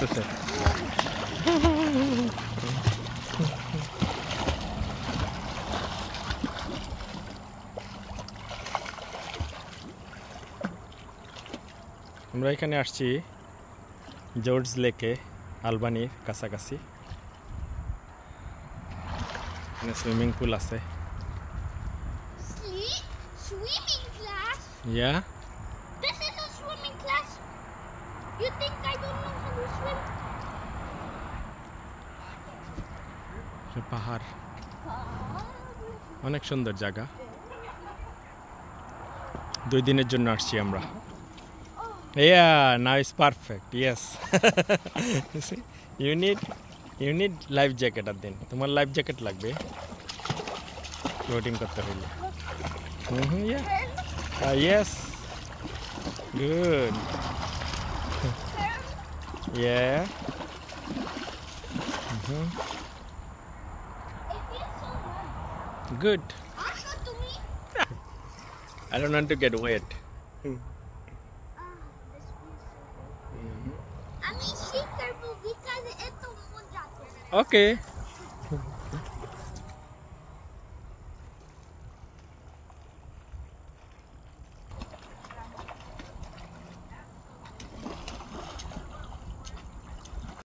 করতেছে। আমরা এখানে আসছি জর্জ লেকে, আলবানির কাছাকাছি। এখানে সুইমিং পুল আছে। Swimming class? Yeah. This is a swimming class? You think I don't know how to swim? পাহাড়, অনেক সুন্দর জায়গা। 2 দিনের জন্য আসছি আমরা। Yeah, now it's perfect. Yes. You see, you need life jacket at then. তোমার লাইফ জ্যাকেট লাগবে ফ্লোটিং করতে হইলে। Yeah. Yes. Good. Yeah. It feels so nice. Good. Also to me, I don't want to get wet. this feels so good. I mean, be careful because it's a moonjato. Okay.